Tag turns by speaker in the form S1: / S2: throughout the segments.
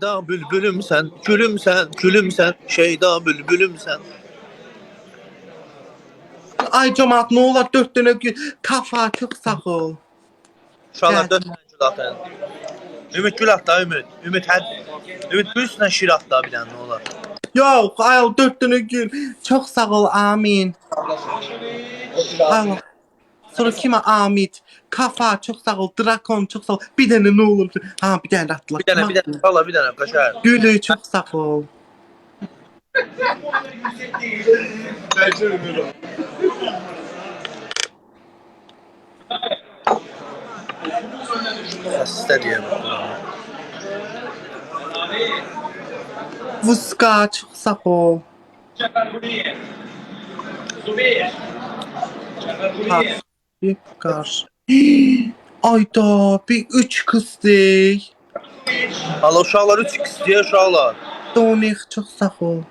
S1: Şeyda bülbülüm sen, gülüm sen, külüm sen, şeyda bülbülüm sen.
S2: Ay Cemaat ne olar 4 dənə kafa çok sağ ol.
S1: Uşaqlar 4 dənə gül atın. Ümid gül at da Ümid. Ümid gül üstündən şir at da bir dənə nə olar.
S2: Yok ayol 4 dənə gül. Çok sağ ol amin. Allah. Sonra kime Amit? Kafa çok sağ ol. Drakon çok sağ ol. Bir dənə ne olur? Ha bir dənə atla.
S1: Bir dənə, valla bir dənə qaşar.
S2: Gülü çok sağ ol.
S1: Xəstə deyəm.
S2: Vuska çok sağ ol. Bir karşı. Ayda bir 3 kızdı.
S1: Hala uşaqlar 3 istəyir uşaqlar.
S2: Donik çok sağ ol.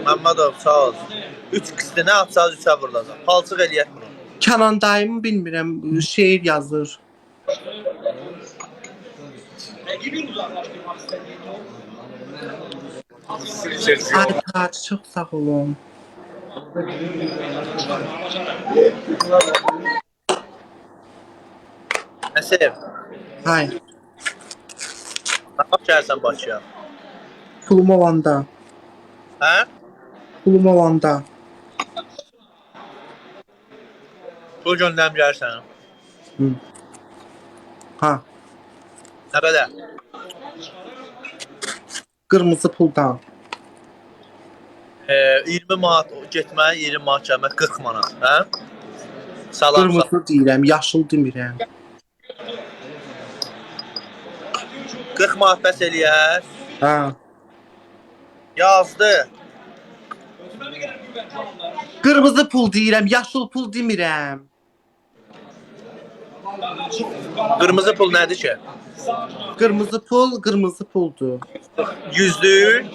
S1: Məmmədov sağ ol. 3 qıstı nə atsaz 3-ə vurulacaq. Palçıq eləyək bunu.
S2: Kenan dayımı bilmirəm şeir yazır. Ay Taç çok sağ olun.
S1: Nəsib,
S2: Hay.
S1: nə vaxt gəlsən Bakıya?
S2: Pulum olanda.
S1: Hə?
S2: Pulum olanda.
S1: Pul göndərim gəlsən.
S2: Hı. Ha.
S1: Nə qədər?
S2: Kırmızı puldan.
S1: 20 manat getməyə, 20 manat gəlmək 40 manat, hə? Salam.
S2: Kırmızı deyirəm, yaşıl demirəm.
S1: 40 manat bəs eləyər.
S2: Ha.
S1: Yazdı.
S2: Kırmızı pul deyirəm, yaşıl pul demirəm.
S1: Qırmızı pul nədir ki?
S2: Kırmızı pul, kırmızı puldur.
S1: Yüzlük.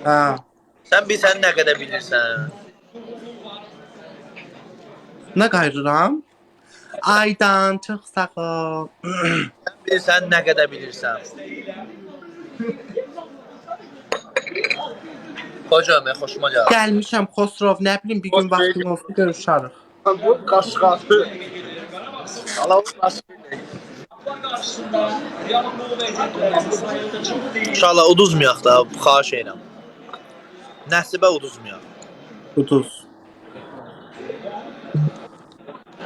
S2: Ha.
S1: Sən bilsən nə qədər bilirsən?
S2: Ne qayırıram? Aydan çok sağ ol.
S1: Sən bilsən nə qədər bilirsən? Hocam, xoşuma gəldi.
S2: Gelmişəm Xosrov, ne bileyim bir gün vaxtım olsa görüşərük.
S1: Bu qaşqatı. Alavuz qaşqı. İnşallah uduzmayaq da, xahiş edirəm. Nəsibə uduzmayaq.
S2: Uduz.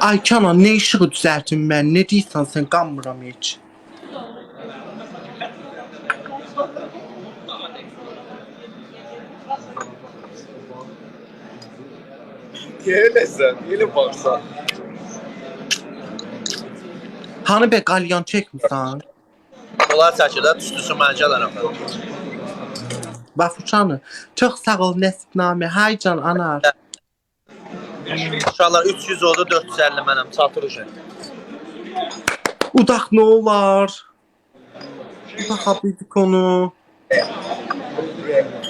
S2: Ay Kenan ne işığı düzeltin ben? Ne deyirsən sen qanmıram hiç.
S1: Gelesən, yeni baxsan.
S2: Hani be qalyan çəkmirsən?
S1: Onlar çəkirdə, tüstüsü mən gələrəm.
S2: Bafuçanı. Çox sağ ol Nəsibnamə. Hay can anar.
S1: İnşallah 300 oldu, 450 mənəm, çatır uşaq.
S2: Udaq ne olar? Udaqa bildik onu.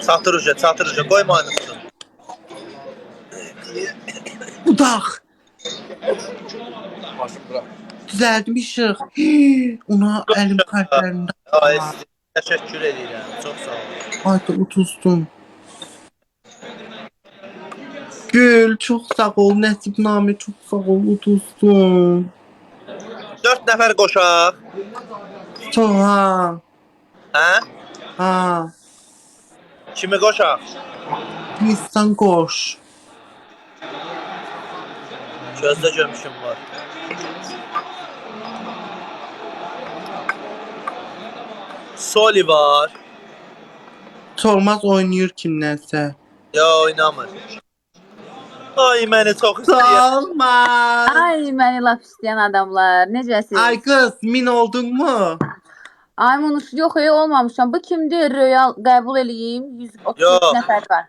S1: Çatır uşaq, qoyma aynısın.
S2: Udaq. Düzəldim işıq. Ona əlim kalplərində.
S1: Ay, təşəkkür edirəm, çox sağ ol.
S2: Ay da uduzdum. Gül çok sağ ol. Nəsibnamə çok sağ ol. Uduzdum.
S1: 4 nəfər qoşaq.
S2: Sonra.
S1: Hə?
S2: Ha.
S1: Kimi qoşaq?
S2: Nissan koş.
S1: Gözdə gömüşüm var. Soli var.
S2: Sormaz oynayır kimdense.
S1: Ya oynamır. Ay məni çox istəyir.
S2: Sormaz.
S3: Ay məni laf istəyən adamlar, necəsiz?
S2: Ay kız min oldun mu?
S3: Ay Munuş, yox, olmamışam. Bu kimdir? Royal qəbul eləyim. 133
S1: Yox.
S3: nəfər var.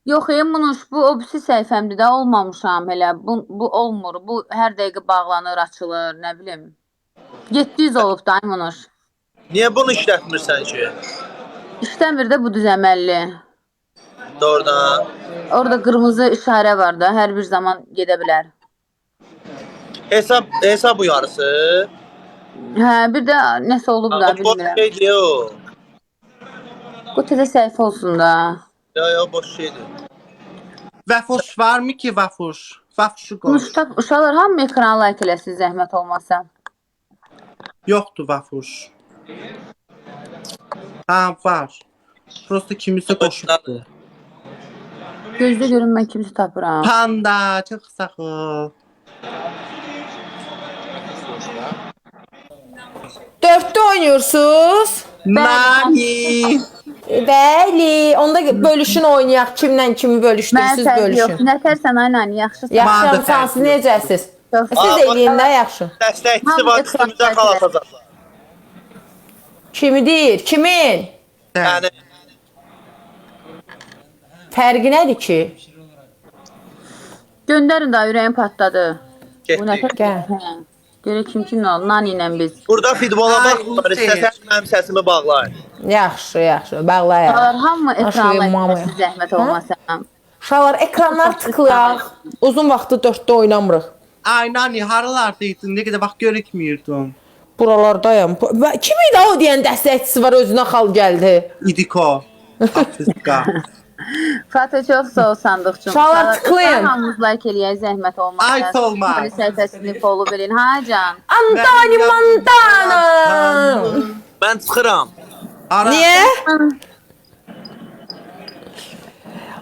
S3: Yox, Munuş, bu obisi səhifəmdir də, olmamışam elə. Bu olmur. Bu hər dəqiqə bağlanır, açılır, nə bilim. 700 olub da Munuş.
S1: Niyə bunu işlətmirsən ki?
S3: İşləmir də bu düzəməlli.
S1: Doğrudan.
S3: Orada qırmızı işarə var da, hər bir zaman gedə bilər.
S1: Hesab uyarısı.
S3: Hə, bir də nəsə olub da
S1: O boş
S3: bilmirəm.
S1: şeydir o.
S3: Bu təzə səhifə olsun da.
S1: Ya boş şeydir.
S2: Vafuş var mı ki vafuş? Vafuşu koy.
S3: Uşaqlar hamı ekrana like eləsin zəhmət olmasa.
S2: Yoktu vafuş. Ha var. Prosto kimisi koşuptu.
S3: Gözdə görün mən kimsə tapıram.
S2: Panda çok sağ ol.
S4: 4'te oynuyorsunuz.
S2: Nani?
S4: Bəli, onda bölüşün oynayaq. Kimlə kimi
S3: Mən
S4: bölüşdürürsüz
S3: fərqi yox.
S4: bölüşün.
S3: Nə tərsən ay nani, yaxşısan.
S4: Yaxşı,
S2: Məndə
S4: sağ siz
S2: fərqi yox.
S4: necəsiz?
S3: Çox
S4: Siz
S1: Aa,
S4: eləyin də yaxşı.
S1: Dəstəkçisi var, üstümüzə xal atacaqlar.
S4: Kimi deyir? Kimin?
S1: Yəni,
S4: Fərqi nədir ki?
S3: Göndərin da ürəyim patladı. Bu nə
S1: getdik.
S4: Gəl.
S3: tərsən? Görə kim oldu? Nani ilə biz.
S1: Burada futbola
S2: Ay,
S1: baxmır,
S2: Hüseyn.
S1: istəsən mənim səsimi bağlayın.
S4: Yaxşı, yaxşı. Bağlayaq.
S3: Uşaqlar hamı ekrana like
S4: mamaya.
S3: eləsin zəhmət olmasa.
S4: Uşaqlar ekranlar tıklayaq. Uzun vaxtı 4'te oynamırıq.
S2: Ay nani haralardaydın? Ne kadar vaxt görükmüyordun?
S4: Buralardayım. Kim idi o deyən dəstəkçisi var özünə xal gəldi?
S2: İdiko. Afrika.
S3: Fatih çox sağ ol sandıqçım.
S4: Uşaqlar tıklayın.
S3: Hamımız like eləyək zəhmət olmasa.
S2: Ay, olmaz.
S3: Polis səhifəsini follow verin. Ha can.
S4: Antoni Montana.
S1: Mən çıxıram.
S2: Ara.
S4: Niyə?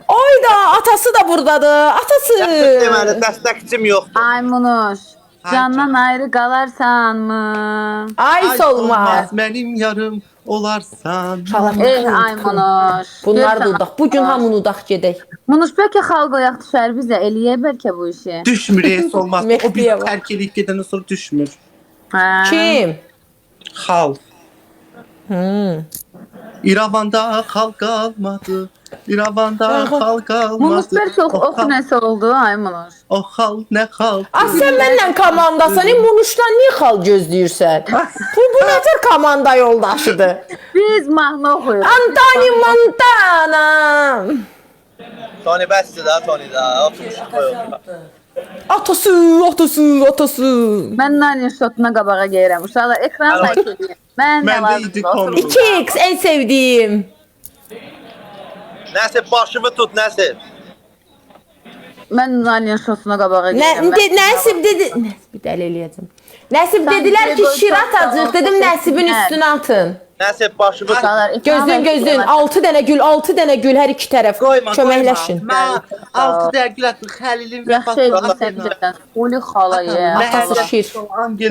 S4: Oyda atası da buradadır. Atası.
S1: Deməli, dəstəkçim yoxdur.
S3: Ay Munuş. Candan ayrı qalarsanmı?
S4: Ay solmaz.
S2: Benim yarım olarsan.
S3: Ay Munuş.
S4: Bunlar da
S3: Görsən-
S4: udaq. Bugün hamını udaq gedək.
S3: Munuş bəlkə xalq oyaq düşər bizə. Eləyək bəlkə bu işi.
S2: Düşmür es olmaz. O
S4: Mehdiye
S2: bir
S4: bak.
S2: terk edip gidenden sonra düşmür.
S3: Hə.
S4: Kim?
S2: Hal. İravanda hal kalmadı. İravanda hal kalmadı.
S3: Munuş bəlkə
S2: O
S3: oxu
S2: hal-
S3: nəsə oldu. Ay Munuş.
S2: O hal ne hal.
S4: Ah sen benimle komandasan. Munuşdan niye xal gözləyirsən? Bu nə tür komanda yoldaşıdır?
S3: Biz mahnı oxuyuruq.
S4: Antoni Montana.
S1: Tony bəsdir də, Tony da. Oturmuşuq qoyuldu.
S4: Atası, atası, atası.
S3: Mən Nani şotuna qabağa geyirəm. Uşaqlar ekran like edin. Mən
S2: Mən
S3: də
S2: də
S3: lazımdır.
S2: idi
S3: oturun.
S2: konu.
S4: 2x en sevdiğim.
S1: Nəsib başımı tut, Nəsib.
S3: Mən Nani'nin şotuna qabağa
S4: Nə,
S3: geyirəm.
S4: Nəsib dedi. Nəsib dəli eləyəcəm. Nəsib dedilər ki şir atacaq. Dedim Nəsibin üstünə atın.
S1: Nəsib başımı tut.
S3: Uşaqlar ekran
S4: Gözün
S3: like
S4: gözün.
S3: edin.
S4: 6 dənə gül, 6 dənə gül hər iki tərəf.
S2: Koyma,
S4: Köməkləşin.
S2: koyma. Ben 6 dergil attım. Halil'in
S3: Yaxşı eləyirsən sən. Uli xala ye.
S4: Atası şir.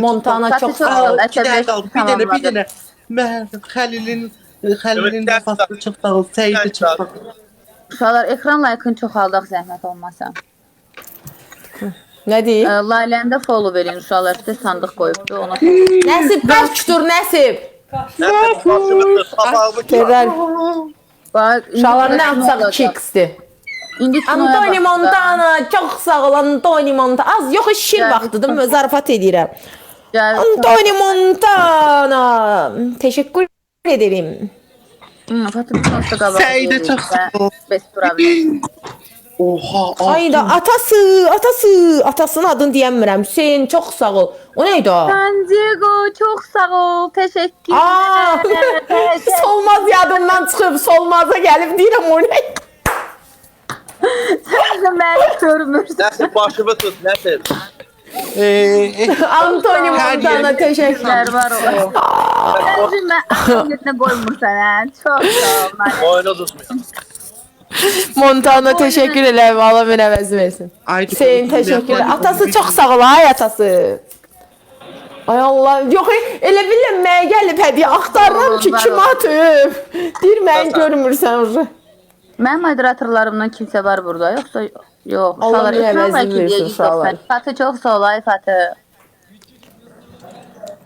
S4: Montana çok
S3: Fatih
S4: sağ ol.
S3: çok-
S2: Bir tane bir tane. Mer Halil'in nefası çok sağ ol. Seyidi çok sağ ol.
S3: Uşaqlar ekran like-ını çoxaldaq zəhmət olmasa.
S4: Nə deyir?
S3: Layləndə follow verin uşaqlar. Sizə sandıq qoyubdu. Ona
S4: Nəsib bərk dur Nəsib.
S1: Nəsib başımı tut. Papağımı tut.
S4: Gedər.
S3: bax.
S4: Uşaqlar nə atsaq 2x'dir.
S3: İndi
S4: Antoni Montana, çox sağ ol Antoni Montana. Az yox şir vaxtıdır, zarafat edirəm. Antoni Montana. Teşekkür ederim.
S3: Fatih çok qabağa.
S2: Seyidi çok sağ ol.
S3: Best problem.
S2: Oha.
S4: Ayda atasının adını deyəmirəm. Hüseyn çox sağ ol. O neydi o?
S3: San Diego çok sağ ol. Teşekkür
S4: Aa, Solmaz yadımdan çıxıb, Solmaz'a gəlib deyirəm o nə?
S3: Sen beni görmürsün.
S1: Nəsib başımı tut, Nəsib.
S4: Antoni Montana teşekkürlər.
S3: Var o. Sen ben yerine koymursan ha. Çok sağ ol.
S1: Oyunu tutmuyor.
S4: Montana teşekkür edirəm. Allah mənə əvəzi versin. Hüseyn teşekkürlər. Atası çox sağ ol ay atası. Ay Allah, yox elə bilirəm mənə gəlib hədiyyə axtarıram ki, kim atıb. Deyir mən görmürsən.
S3: Mənim moderatorlarımdan kimsə var burada, yoxsa yox.
S4: Allah
S3: Uşaqlar,
S4: mənə
S3: ekran
S4: əvəzini
S3: like
S4: versin,
S3: eləyək,
S4: uşaqlar.
S3: yoxsa. Fatih çox sağ ol, ay Fatih.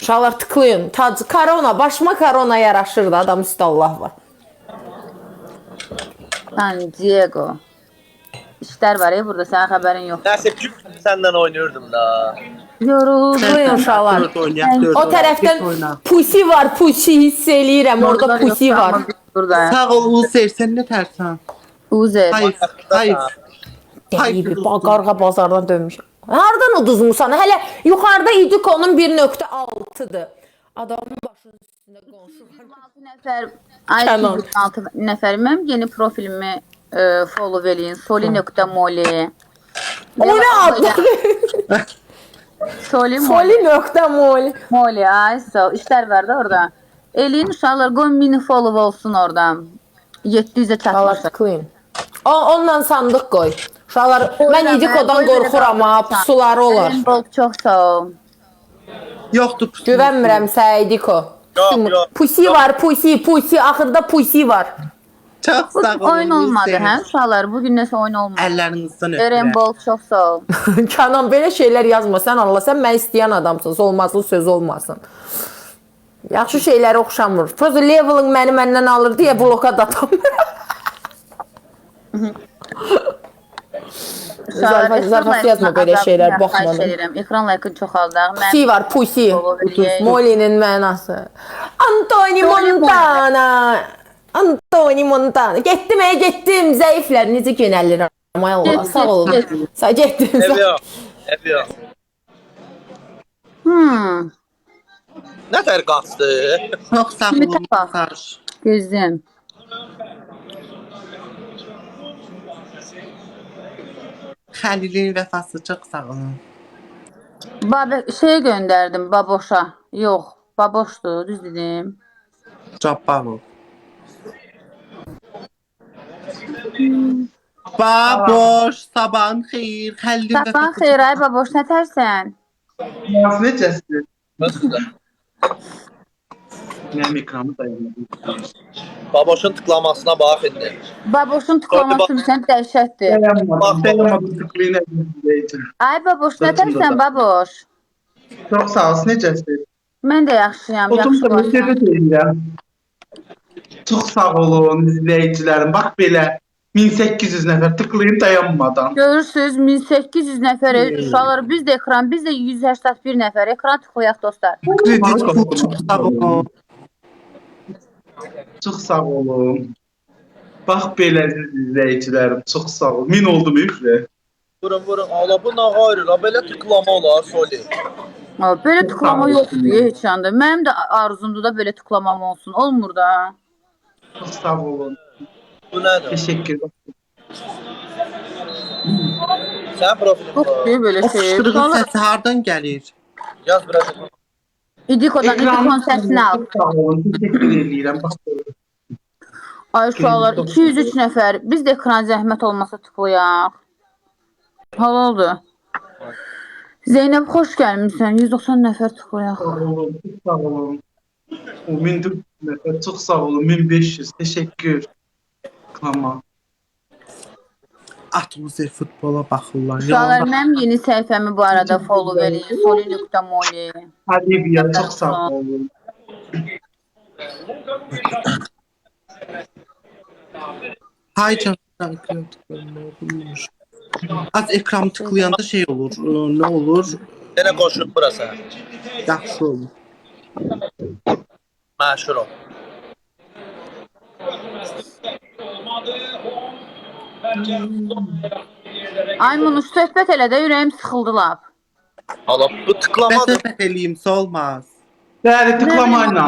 S4: Uşaqlar tıklayın. Tac korona, başıma korona yaraşır da adam üstə Allah var.
S3: San Diego. İşlər var ya burada, sənin xəbərin yox.
S1: Nəsib kim səndən oynayırdım da.
S4: Tıklayın uşaqlar. O tərəfdən pusi var, pusi hiss eləyirəm. Orada pusi var.
S3: Burada.
S2: Sağ ol Uzer sen ne tersen?
S3: Uzer.
S2: Hayır. Hayır.
S4: Dəli bir qarğa bazardan dönmüş. Hardan uduzmusan? Hələ yuxarıda idik onun 1.6-dır. Adamın başının üstündə qonşu var.
S3: 26 nəfər,
S4: Canon.
S3: 26 nəfər mənim yeni profilimi follow eləyin. Soli.moli.
S4: O nə adı?
S3: Soli.moli.
S4: Foli.mol.
S3: Moli, ay sağ ol. İşlər var da orada. Eləyin uşaqlar, qoy mini follow olsun oradan. 700-ə
S4: Uşaqlar
S3: çatmışıq.
S4: tıklayın. Onunla sandıq qoy. Uşaqlar, mən
S3: Qoyuram,
S4: İdikodan
S3: qoy
S4: qorxuram ha,
S3: belə
S4: pusuları olar.
S3: Rainbow çox sağ ol.
S2: Yoxdur.
S4: Güvənmirəm sən İdiko.
S1: Yox.
S4: Pusi var, pusi. Axırda pusi var.
S2: Çox
S3: Bu
S2: sağ olun.
S3: oyun olmadı,
S2: Hüseyin.
S3: hə uşaqlar? Bugün nəsə oyun olmadı.
S2: Əllərinizdən öpürəm.
S3: Rainbow çox sağ ol.
S4: Canan, belə şeylər yazma. Sən Allah, sən mən istəyən adamsın. Olmasın, söz olmasın. Yaxşı şeylərə oxşamır. Prosta levelin məni məndən alır deyə bloka da atamıram. Zarfat yazma belə şeylər, baxmadım.
S3: Ekran like-ını çoxaldaq.
S4: Pusi var, pusi. Molinin mənası. Antoni Montana. Antoni Montana. Getdim. Zəiflər necə genəlirəm. Ay Allah, sağ olun. Sağ getdim.
S1: Ev yox. Nə tər qaçdı?
S2: Çox sağ
S3: Kimi
S2: olun.
S3: tapaq?
S2: Xaş.
S3: Gözləm.
S2: Xəlilin vəfası çox sağ olun.
S3: Şey göndərdim Baboşa. Yox, Baboşdur, düz dedim.
S2: Cabbarov. Baboş, sabahın xeyir. Xəlilin
S3: Sabahın
S2: vəfası.
S3: xeyir, ay Baboş, nə tərsən?
S5: Necəsin?
S1: Məsələn,
S5: Mənim ekranı dayanır.
S1: Baboşun tıklamasına bax indi.
S3: Baboşun tıklaması bilsən dəhşətdir.
S5: Dayanmadım, tıklayın əlimdəyəcəm.
S3: Ay Baboş, nə tərsən Baboş?
S5: Çox sağ olsun, necəsin?
S3: Mən də yaxşıyam,
S5: Otum
S3: yaxşı
S5: da
S3: başım.
S5: mütəbət edirəm. Çox sağ olun izləyicilərim. Bax belə 1800 nəfər tıklayın dayanmadan.
S3: Görürsüz 1800 nəfər uşaqlar, biz də ekran, biz də 181 nəfər ekran tıklayaq dostlar.
S2: Kredit kod çox sağ olun.
S5: Çox sağ olun. Bax belə izləyicilərim, çox sağ olun. 1000 oldum üflə.
S1: Vurun. Ala bu nə hayır? Belə tıklama olar, Soli.
S3: Belə tıklama yoxdur heç anda. Mənim də arzumdur da belə tıklamam olsun. Olmur da.
S5: Çox sağ olun.
S1: Bu nədir?
S5: Təşəkkür ederim.
S1: Sən profilin var.
S3: Yoxdur belə
S2: O
S3: şey.
S2: fışdırığın
S3: Sonra
S2: səsi hardan gəlir?
S1: Yaz biraz.
S3: İdikodan, İdikon səsini al.
S5: Çox sağ olun, təşəkkür edirəm. Bax belə.
S3: Ay uşaqlar 203 nəfər. Biz də ekran zəhmət olmasa tıklayaq. Halaldır. Zeynəb xoş gəlmisən. 190 nəfər tıklayaq.
S5: Sağ olun, çox sağ olun. O 1400 nəfər, çox sağ olun. 1500, təşəkkür. Klama.
S2: Atmosfer futbola baxırlar.
S3: Uşaqlar mənim yeni səhifəmi bu arada follow eləyin. Soli.moli.
S5: Hadibiya, çox sağ olun.
S2: Hay canım. Ekran tıklanmış. Az ekran tıklayanda şey olur. Ne olur?
S1: Yenə qoşulub burası.
S2: Yaxşı olur.
S1: Məşhur ol.
S3: Aymunuş söhbət elə də ürəyim sıxıldı lap.
S1: Ala bu
S2: Ben
S1: tıklamadır.
S2: söhbət eləyimsə olmaz.
S5: Bəli, tıklamayla.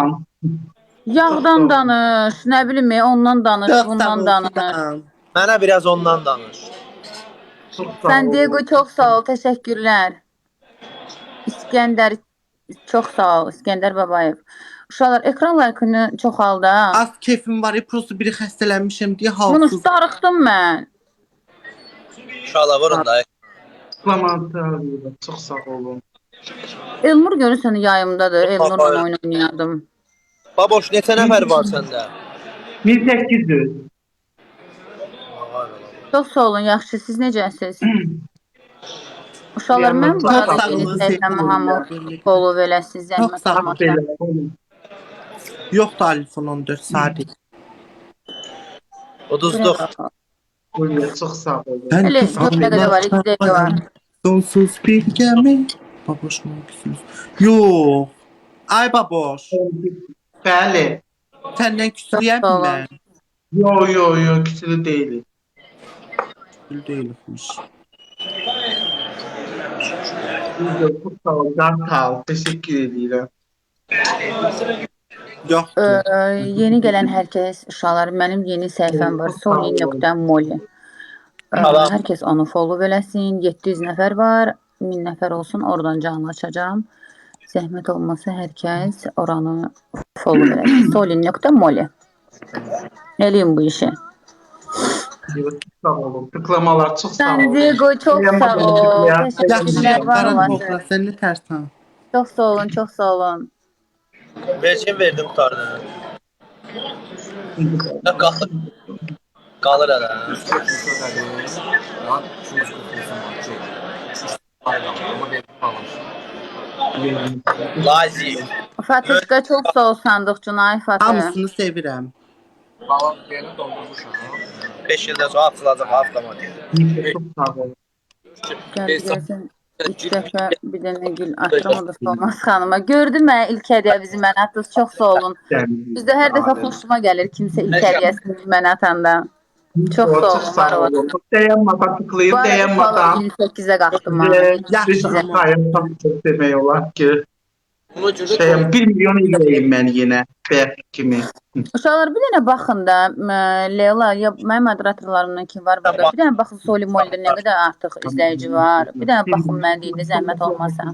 S3: Yağdan danış, nə bilim, ondan danış,
S2: Çox sağ
S3: bundan
S2: ol.
S3: danış.
S2: Sinan.
S1: Mənə biraz ondan danış.
S5: Çox sağ
S3: Sən
S5: olun.
S3: Diego çox sağ ol, təşəkkürlər. İskəndər çox sağ ol, İskəndər Babayev. Uşaqlar ekran like-ını çoxalda.
S2: Az keyfim var. Prosto biri xəstələnmişəm deyə
S3: Bunu
S2: halsız.
S3: darıxdım mən.
S1: İnşallah vurun da.
S5: Tıklamayla. Çox sağ olun.
S3: Elmur görürsən yayımdadır. Elmurla oyun oynadım.
S1: Baboş neçə nəfər var səndə?
S5: 1800.
S3: Çox sağ olun, yaxşı. Siz necəsiz? Uşaqlar, mən bu
S5: Çox
S3: arada
S2: sağ
S3: yeni
S2: olun,
S3: səhifəmi
S2: sevgilim.
S3: hamı follow eləsiz,
S2: Çox
S3: zəhmət
S2: sağ olun.
S3: olmasa.
S5: Belə olun.
S2: Yoxdur iPhone 14 sadi.
S1: Uduzduq.
S5: Buyurun, çox sağ olun.
S2: Ben
S3: Elə 4 dəqiqə var, 2 dəqiqə var.
S2: Sonsuz bir gəmi. Baboş mu küsünüz? Yox. Ay baboş.
S5: Bəli.
S2: Səndən küsüyəm
S3: Sağ ol.
S2: mən.
S5: Yo, küçülü deyil.
S2: Gül deyilmiş.
S5: Çox sağ olun, sağ ol. Təşəkkür edirəm.
S2: Yoxdur.
S3: Yeni gələn hər kəs, uşaqlar, mənim yeni səhifəm var, soli.molly.
S1: Salam.
S3: Hər kəs onu follow eləsin. 700 nəfər var, 1000 nəfər olsun, oradan canlı açacağam. Zəhmət olmasa hər kəs oranı follow eləsin. Soli.molly. Eləyin bu işi.
S5: Sağ olun. Tıklamalar çox sağ olun.
S3: Sən Diego, çox sağ ol. Təşəkkürlər, var
S2: Yaxşı,
S3: olasın.
S2: Qara sən nə tərsən?
S3: Çox sağ olun, çox sağ olun.
S1: Vercin verdim qutardı. Qalır hələ. Lazi.
S3: Fatışqa, çox sağ ol sandıqçına, Fatı.
S2: Hamısını sevirəm.
S1: 5 ildən sonra açılacaq avtomatik.
S5: Çok sağ olun.
S3: Gəlsin, 3 dəfə bir dənə gül atırım, o da Solmaz xanıma. Gördün mə ilk hədiyyəvizi mənə atdınız, çox sağ olun. Bizdə hər dəfə xoşuma gəlir kimsə ilk hədiyyəsini mənə atanda. Çox sağ olun, var olasın.
S5: Dayanmadan tıklayın,
S3: Bu arada
S5: dayanmadan.
S3: 28-ə qalxdım ha.
S5: Yaxşı, sayın çok demək olar ki.
S1: Buna görə
S5: 1 milyon eləyim mən yenə. Bəyak kimi.
S3: Uşaqlar bir dənə baxın da, Leyla, ya mənim moderatorlarımdan kim var burada? Bir dənə baxın Solimol'da nə qədər artıq izləyici var. Bir dənə baxın mən deyində zəhmət olmasa.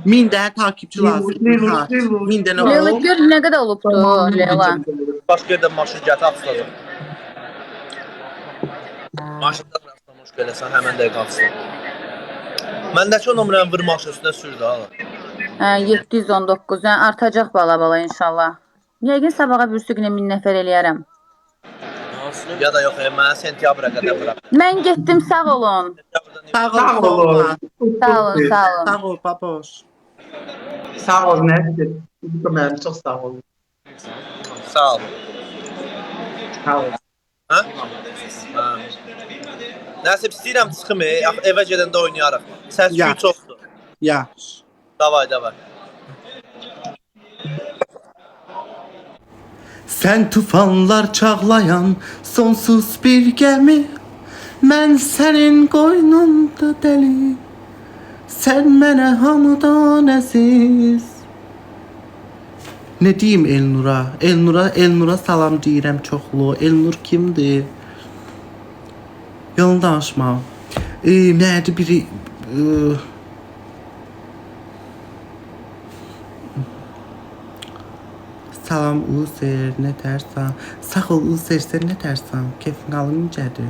S2: 1000 dənə takipçi lazımdır. 1000 dənə
S3: Leyla
S2: ol.
S3: gör nə qədər olubdu Leyla.
S1: başqa yerdən maşın gətir açılacaq. Maşında rastlamış gələsən, həmən dəqiqə açsın. Məndəki o nömrəni vır maşın üstünə sür də hala.
S3: 719, yəni artacaq bala inşallah. Yəqin sabaha bir süqünə 1000 nəfər eləyərəm.
S1: Ya da yox, mənə sentyabrə qədər bırak.
S3: Mən getdim, sağ olun.
S2: Sağ ol,
S5: Sağ olun.
S3: Sağ olun, sağ olun.
S2: Sağ ol, baboş.
S5: Sağ olun. Mən çox sağ olun.
S1: Sağ ol.
S5: Sağ olun.
S1: Hə? Hə. Nəsib istəyirəm çıxım, evə gedəndə oynayarıq. Səs-küy
S2: Yaxşı.
S1: çoxdur.
S2: Yaxşı.
S1: Davay, davay.
S2: Sən tufanlar çağlayan sonsuz bir gəmi, mən sənin qoynunda dəli, sən mənə hamıdan əziz. Nə deyim Elnura? Elnura salam deyirəm çoxlu. Elnur kimdir? Yalan danışma. Nədir biri... Salam Uzer, nə tərsən? Sağ ol Uzer, sən nə tərsən? Keyfin alın necədir?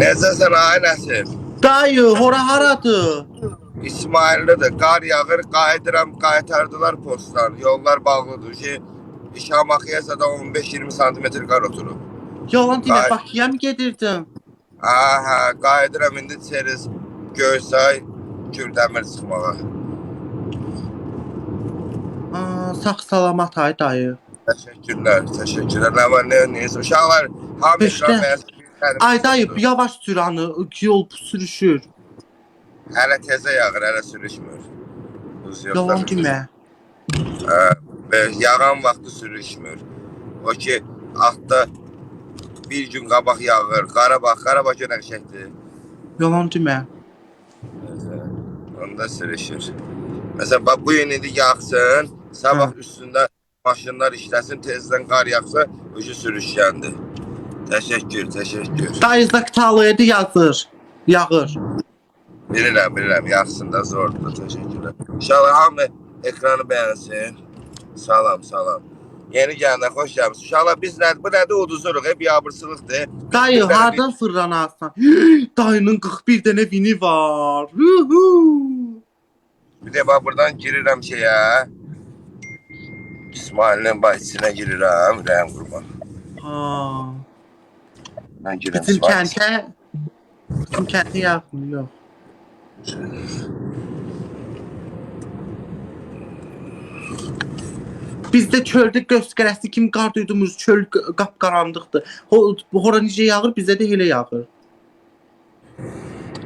S6: Necəsən ay Nəsir?
S2: Dayı, hora haradır?
S6: İsmaillidir. Qar yağır, qaytardılar postdan. Yollar bağlıdır ki, Şamaxıyasa da 15-20 santimetr qar oturub.
S2: Yalan demə,
S6: Ay.
S2: Bakıya mı gedirdim?
S6: Aha, qayıdıram indi çeriz Göysay, Kürdəmir çıxmağa.
S2: Sağ salamat ay dayı.
S6: Təşəkkürlər. Nə var, neysə. Uşaqlar, hamı
S2: İşte.
S6: ekran bəyəsin.
S2: Ay dayı, yavaş sür anı, yol sürüşür.
S6: Hələ tezə yağır, hələ sürüşmür.
S2: Yalan demə.
S6: Yağan vaxtı sürüşmür. O ki, altda bir gün qabaq yağır. Qarabağ günəşəkdir.
S2: Yalan demə.
S6: Onda sürüşür. Məsələn, bax, bu gün indi yağsın, sabah üstündə maşınlar işləsin, tezdən qar yağsa, ucu sürüşkəndir. Təşəkkür.
S2: Dayı Zaktalı'ya yazır. Yağır.
S6: Bilirəm, yağsın da zordur, təşəkkürlər. İnşallah hamı ekranı bəyənsin. Salam. Yeni gələnlər, xoş gəlmişsiniz. İnşallah biz bu nədir uduzuruq, biabırsılıqdır.
S2: Dayı, hardan fırlanarsan? Dayının 41 dənə vini var.
S6: Bir də bax, buradan girirəm şeyə. İsmail'in bahçesine girirəm, rəhəm qurban. Ben girirəm
S2: Bizim
S6: İsmail.
S2: kəntə yaxın, yox. Bizdə çöldə göz qərəsi kimi qar duydumuz, çöl qapqaranlıqdır. Hora necə yağır, bizdə də elə yağır.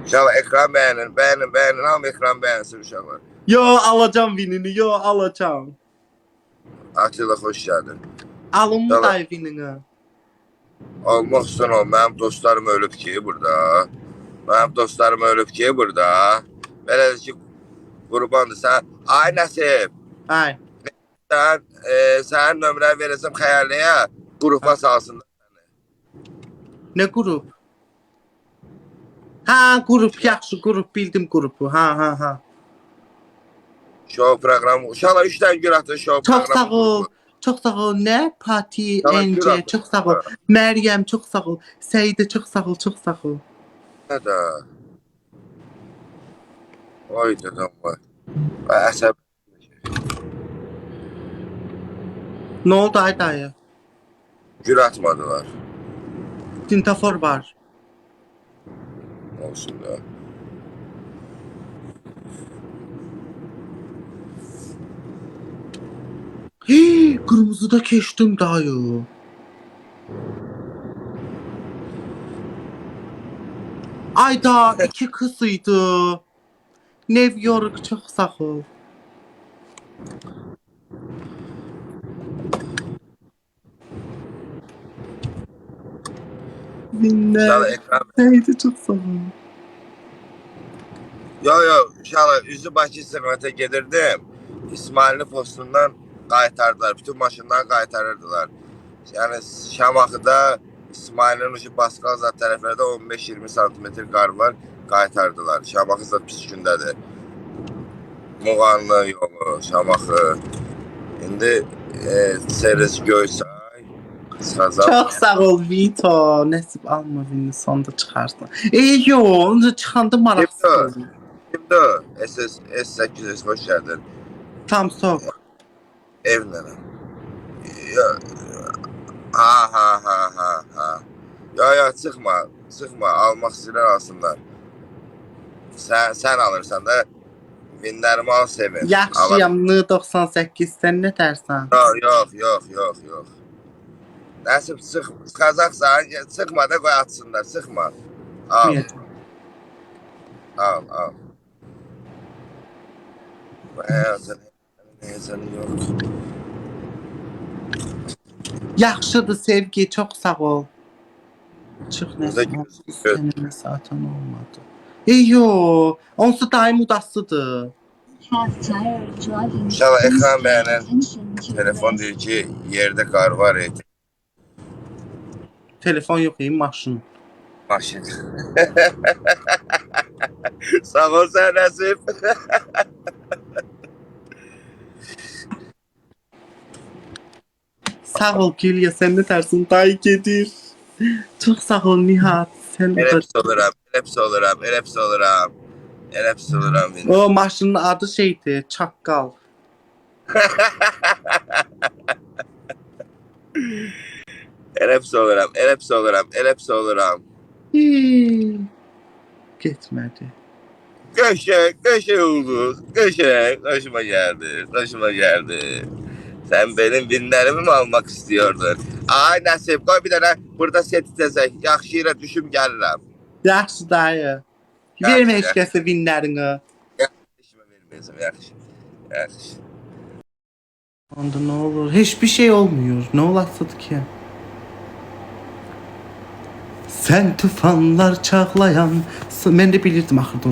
S6: İnşallah ekran bəyənin, hamı ekran bəyənsin uşaqlar.
S2: Yo, alacam vinini, yo, alacam.
S6: Atilla, xoş gəldin.
S2: Alınmı
S6: Tamam.
S2: da evinini.
S6: Almaq istəyən ol. Mənim dostlarım ölüb ki burada. Mənim dostlarım ölüb ki burada. Belədir ki, qurbandır sən. Ay Nəsib,
S2: Ay.
S6: sənin nömrəni verəcəm xəyərliyə, qrupa salsınlar.
S2: Ne grup? Ha grup yaxşı grup bildim grubu. Ha.
S6: Show proqramı. Uşaqlar 3 dənə gün atın show
S2: Çok
S6: proqramı.
S2: sağ ol. Çok sağ ol. Ne? Pati,
S6: Tamam,
S2: Ence,
S6: Güral.
S2: çok sağ ol. Meryem, çok sağ ol. Seyide, çok sağ ol, çok sağ ol.
S6: Nədə? Oy dedəm var. Əsəb.
S2: Ne oldu ay dayı?
S6: Gül atmadılar.
S2: Dintafor var.
S6: Olsun da.
S2: Hii, kırmızıda keçtim dayı. Ayda 2 kızıydı. New York çok sağ ol.
S6: Uşaqlar
S2: Binler.
S6: ekran.
S2: Neydi çok sağ ol.
S6: Yo, uşaqlar üzü Bakı istiqamətə gedirdim. İsmail'in postundan qaytardılar. Bütün maşınları qaytarırdılar. Yəni Şamaxıda İsmail'in ucu Basqalzad tərəflərdə 15-20 santimetr qar var. Qaytardılar. Şamaxı da pis gündədir. Muğanlı yolu, Şamaxı. İndi Seres Göysay, Qısqazaq.
S2: Çok sağ ol Vito. Nesip alma beni sonda çıkarsın. Yo, onca çıkanda maraksız oldu.
S6: Kimdir o? S800 hoş geldin.
S2: Tam sok.
S6: Evlə. Ha. Yo, çıxma. Almaq istəyirlər alsınlar. Sən alırsan da vinlərimi al sevin.
S2: Yaxşıyam, 98 sen ne dersen?
S6: Yox. Nəsib çıxacaqsan, çıxma da qoy atsınlar, çıxma. Al. Neyəsən yox.
S2: Yaxşıdır Sevgi, çok sağ ol. Çıx
S6: Burada
S2: nəsə,
S6: göz-
S2: seninle zaten olmadı. Yo, onsu daim udasıdır.
S6: İnşallah ekran beğenen telefon deyir ki, yerdə qar var.
S2: Telefon yok, maşın.
S6: Maşın. Sağ ol sən Nəsib.
S2: Sağ ol Gülya, sen ne dersin? Dayı gedir. Çok sağ ol Nihat. Sen de...
S6: Eləpsi oluram.
S2: O maşının adı şeydi, Çakkal.
S6: Eləpsi oluram.
S2: Hii. Getmedi.
S6: Qəşəng oldu. Qəşəng. Hoşuma geldi. Sen benim vinlərimi mi almak istiyordun? Ay Nəsib, qoy bir dənə burada set itəcək. Yaxşı yerə düşüm gəlirəm.
S2: Yaxşı dayı. Verme heç kəsə vinlərini.
S6: İşimə verməyəcəm, yaxşı.
S2: Onda ne olur? Hiçbir şey olmuyor. Ne olasıdır ki? Sen tufanlar çağlayan... Ben de bilirdim axırda